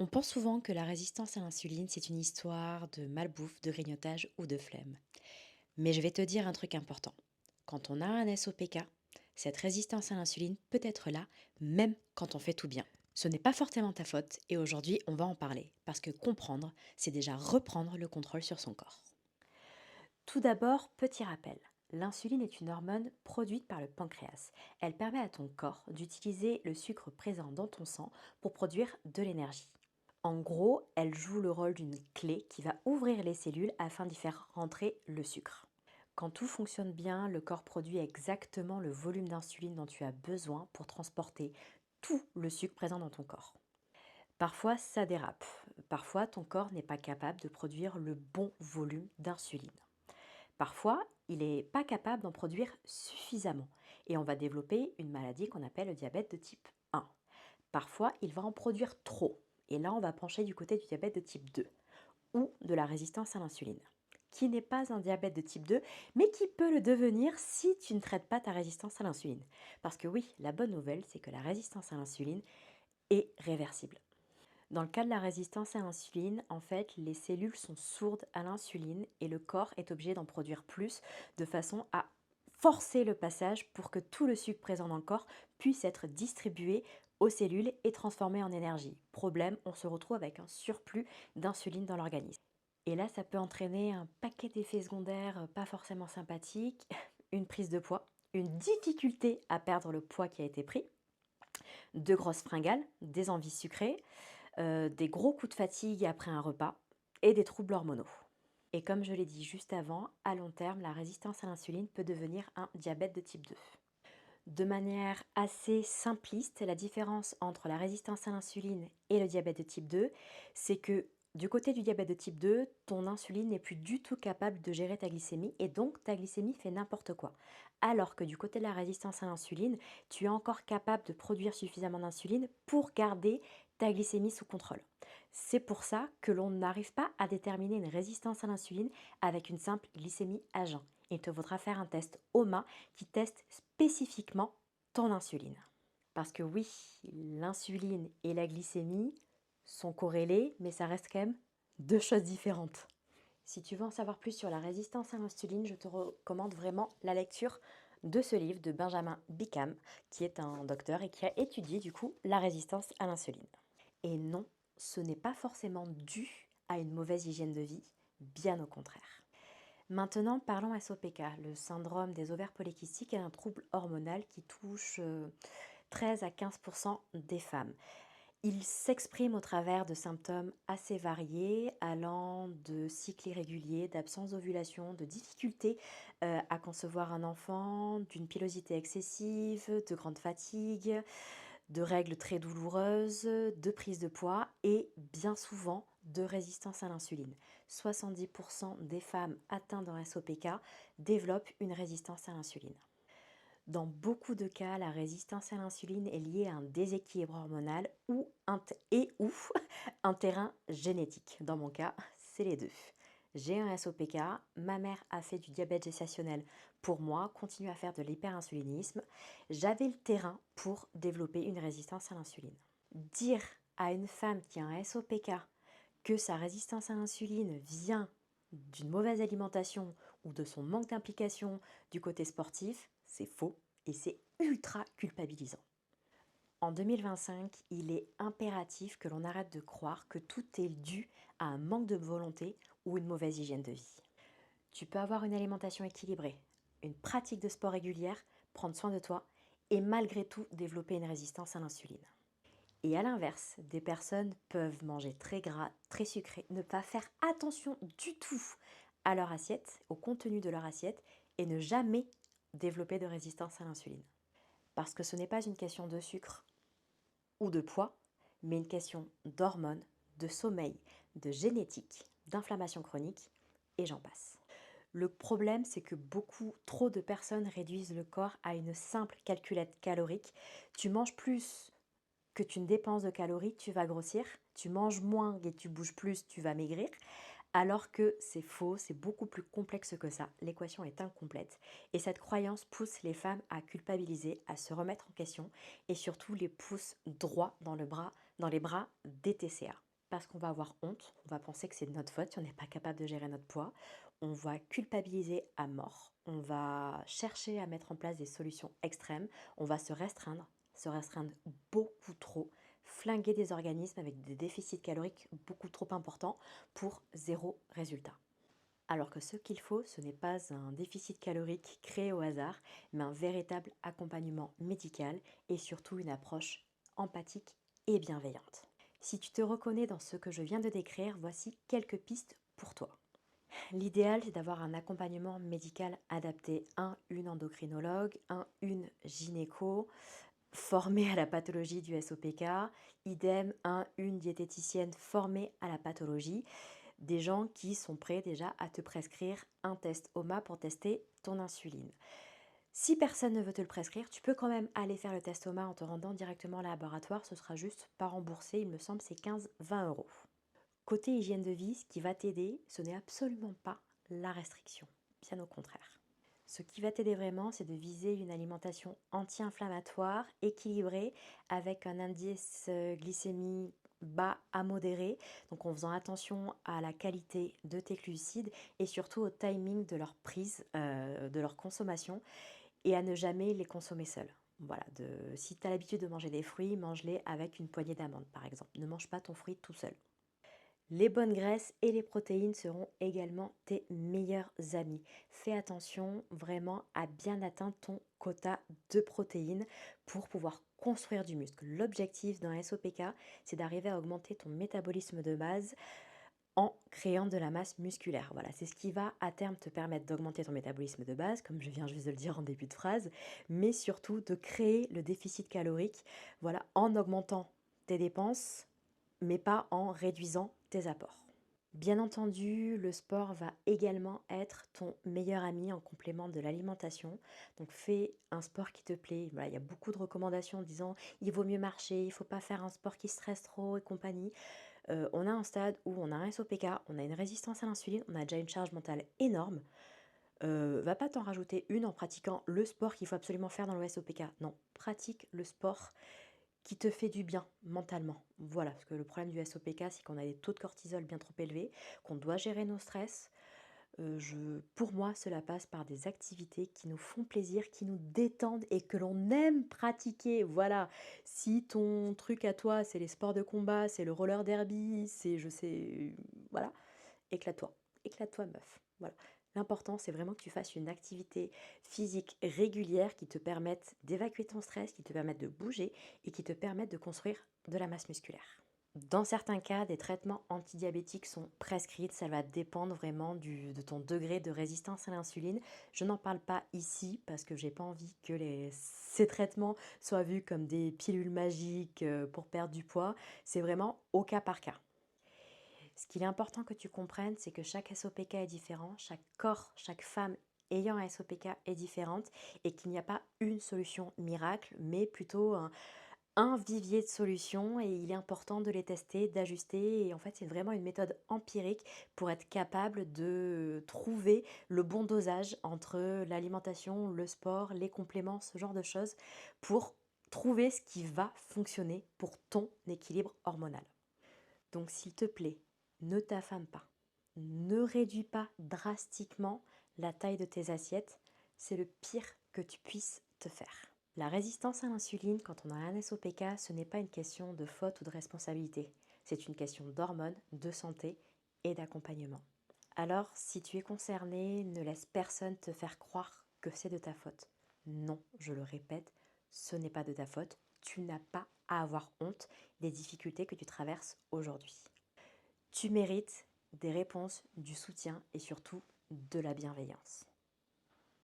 On pense souvent que la résistance à l'insuline, c'est une histoire de malbouffe, de grignotage ou de flemme. Mais je vais te dire un truc important. Quand on a un SOPK, cette résistance à l'insuline peut être là, même quand on fait tout bien. Ce n'est pas forcément ta faute et aujourd'hui on va en parler, parce que comprendre, c'est déjà reprendre le contrôle sur son corps. Tout d'abord, petit rappel. L'insuline est une hormone produite par le pancréas. Elle permet à ton corps d'utiliser le sucre présent dans ton sang pour produire de l'énergie. En gros, elle joue le rôle d'une clé qui va ouvrir les cellules afin d'y faire rentrer le sucre. Quand tout fonctionne bien, le corps produit exactement le volume d'insuline dont tu as besoin pour transporter tout le sucre présent dans ton corps. Parfois, ça dérape. Parfois, ton corps n'est pas capable de produire le bon volume d'insuline. Parfois, il n'est pas capable d'en produire suffisamment et on va développer une maladie qu'on appelle le diabète de type 1. Parfois, il va en produire trop et là, on va pencher du côté du diabète de type 2 ou de la résistance à l'insuline, qui n'est pas un diabète de type 2, mais qui peut le devenir si tu ne traites pas ta résistance à l'insuline. Parce que oui, la bonne nouvelle, c'est que la résistance à l'insuline est réversible. Dans le cas de la résistance à l'insuline, en fait, les cellules sont sourdes à l'insuline et le corps est obligé d'en produire plus de façon à forcer le passage pour que tout le sucre présent dans le corps puisse être distribué aux cellules et transformé en énergie. Problème, on se retrouve avec un surplus d'insuline dans l'organisme. Et là, ça peut entraîner un paquet d'effets secondaires pas forcément sympathiques, une prise de poids, une difficulté à perdre le poids qui a été pris, de grosses fringales, des envies sucrées, des gros coups de fatigue après un repas et des troubles hormonaux. Et comme je l'ai dit juste avant, à long terme, la résistance à l'insuline peut devenir un diabète de type 2. De manière assez simpliste, la différence entre la résistance à l'insuline et le diabète de type 2, c'est que du côté du diabète de type 2, ton insuline n'est plus du tout capable de gérer ta glycémie et donc ta glycémie fait n'importe quoi. Alors que du côté de la résistance à l'insuline, tu es encore capable de produire suffisamment d'insuline pour garder ta glycémie sous contrôle. C'est pour ça que l'on n'arrive pas à déterminer une résistance à l'insuline avec une simple glycémie à jeun. Il te faudra faire un test OMA qui teste spécifiquement ton insuline. Parce que oui, l'insuline et la glycémie sont corrélées, mais ça reste quand même deux choses différentes. Si tu veux en savoir plus sur la résistance à l'insuline, je te recommande vraiment la lecture de ce livre de Benjamin Bickham, qui est un docteur et qui a étudié du coup la résistance à l'insuline. Et non, ce n'est pas forcément dû à une mauvaise hygiène de vie, bien au contraire. Maintenant, parlons SOPK. Le syndrome des ovaires polykystiques est un trouble hormonal qui touche 13 à 15% des femmes. Il s'exprime au travers de symptômes assez variés, allant de cycles irréguliers, d'absence d'ovulation, de difficultés à concevoir un enfant, d'une pilosité excessive, de grande fatigue, de règles très douloureuses, de prise de poids et bien souvent de résistance à l'insuline. 70% des femmes atteintes d'un SOPK développent une résistance à l'insuline. Dans beaucoup de cas, la résistance à l'insuline est liée à un déséquilibre hormonal ou un terrain génétique. Dans mon cas, c'est les deux. J'ai un SOPK, ma mère a fait du diabète gestationnel pour moi, continue à faire de l'hyperinsulinisme. J'avais le terrain pour développer une résistance à l'insuline. Dire à une femme qui a un SOPK que sa résistance à l'insuline vient d'une mauvaise alimentation ou de son manque d'implication du côté sportif, c'est faux et c'est ultra culpabilisant. En 2025, il est impératif que l'on arrête de croire que tout est dû à un manque de volonté ou une mauvaise hygiène de vie. Tu peux avoir une alimentation équilibrée, une pratique de sport régulière, prendre soin de toi et malgré tout développer une résistance à l'insuline. Et à l'inverse, des personnes peuvent manger très gras, très sucré, ne pas faire attention du tout à leur assiette, au contenu de leur assiette et ne jamais développer de résistance à l'insuline. Parce que ce n'est pas une question de sucre ou de poids, mais une question d'hormones, de sommeil, de génétique, d'inflammation chronique et j'en passe. Le problème, c'est que beaucoup trop de personnes réduisent le corps à une simple calculette calorique. Tu manges plus que tu ne dépenses de calories, tu vas grossir. Tu manges moins et tu bouges plus, tu vas maigrir. Alors que c'est faux, c'est beaucoup plus complexe que ça. L'équation est incomplète. Et cette croyance pousse les femmes à culpabiliser, à se remettre en question et surtout les pousse droit dans les bras des TCA. parce qu'on va avoir honte, on va penser que c'est de notre faute si on n'est pas capable de gérer notre poids, on va culpabiliser à mort, on va chercher à mettre en place des solutions extrêmes, on va se restreindre beaucoup trop, flinguer des organismes avec des déficits caloriques beaucoup trop importants pour zéro résultat. Alors que ce qu'il faut, ce n'est pas un déficit calorique créé au hasard, mais un véritable accompagnement médical et surtout une approche empathique et bienveillante. Si tu te reconnais dans ce que je viens de décrire, voici quelques pistes pour toi. L'idéal, c'est d'avoir un accompagnement médical adapté. Une endocrinologue, une gynéco, formée à la pathologie du SOPK, idem, une diététicienne formée à la pathologie, des gens qui sont prêts déjà à te prescrire un test OMA pour tester ton insuline. Si personne ne veut te le prescrire, tu peux quand même aller faire le test OMA en te rendant directement au laboratoire, ce sera juste pas remboursé, il me semble c'est 15-20 euros. Côté hygiène de vie, ce qui va t'aider, ce n'est absolument pas la restriction, bien au contraire. Ce qui va t'aider vraiment, c'est de viser une alimentation anti-inflammatoire, équilibrée, avec un indice glycémie bas à modéré, donc en faisant attention à la qualité de tes glucides et surtout au timing de leur prise, de leur consommation, et à ne jamais les consommer seuls. Voilà, si tu as l'habitude de manger des fruits, mange-les avec une poignée d'amandes par exemple. Ne mange pas ton fruit tout seul. Les bonnes graisses et les protéines seront également tes meilleurs amis. Fais attention vraiment à bien atteindre ton quota de protéines pour pouvoir construire du muscle. L'objectif d'un SOPK, c'est d'arriver à augmenter ton métabolisme de base en créant de la masse musculaire. Voilà, c'est ce qui va à terme te permettre d'augmenter ton métabolisme de base, comme je viens juste de le dire en début de phrase, mais surtout de créer le déficit calorique, voilà, en augmentant tes dépenses mais pas en réduisant tes apports. Bien entendu, le sport va également être ton meilleur ami en complément de l'alimentation. Donc fais un sport qui te plaît. Voilà, il y a beaucoup de recommandations disant il vaut mieux marcher, il ne faut pas faire un sport qui stresse trop et compagnie. On a un stade où on a un SOPK, on a une résistance à l'insuline, on a déjà une charge mentale énorme. Va pas t'en rajouter une en pratiquant le sport qu'il faut absolument faire dans le SOPK. Non, pratique le sport qui te fait du bien mentalement. Voilà, parce que le problème du SOPK, c'est qu'on a des taux de cortisol bien trop élevés, qu'on doit gérer nos stress. Pour moi, cela passe par des activités qui nous font plaisir, qui nous détendent et que l'on aime pratiquer. Voilà, si ton truc à toi, c'est les sports de combat, c'est le roller derby, c'est, je sais, voilà, éclate-toi. Éclate-toi, meuf. Voilà. L'important, c'est vraiment que tu fasses une activité physique régulière qui te permette d'évacuer ton stress, qui te permette de bouger et qui te permette de construire de la masse musculaire. Dans certains cas, des traitements antidiabétiques sont prescrits. Ça va dépendre vraiment de ton degré de résistance à l'insuline. Je n'en parle pas ici parce que j'ai pas envie que ces traitements soient vus comme des pilules magiques pour perdre du poids. C'est vraiment au cas par cas. Ce qu'il est important que tu comprennes, c'est que chaque SOPK est différent, chaque corps, chaque femme ayant un SOPK est différente et qu'il n'y a pas une solution miracle, mais plutôt un vivier de solutions et il est important de les tester, d'ajuster et en fait c'est vraiment une méthode empirique pour être capable de trouver le bon dosage entre l'alimentation, le sport, les compléments, ce genre de choses pour trouver ce qui va fonctionner pour ton équilibre hormonal. Donc s'il te plaît, ne t'affame pas. Ne réduis pas drastiquement la taille de tes assiettes. C'est le pire que tu puisses te faire. La résistance à l'insuline, quand on a un SOPK, ce n'est pas une question de faute ou de responsabilité. C'est une question d'hormones, de santé et d'accompagnement. Alors, si tu es concerné, ne laisse personne te faire croire que c'est de ta faute. Non, je le répète, ce n'est pas de ta faute. Tu n'as pas à avoir honte des difficultés que tu traverses aujourd'hui. Tu mérites des réponses, du soutien et surtout de la bienveillance.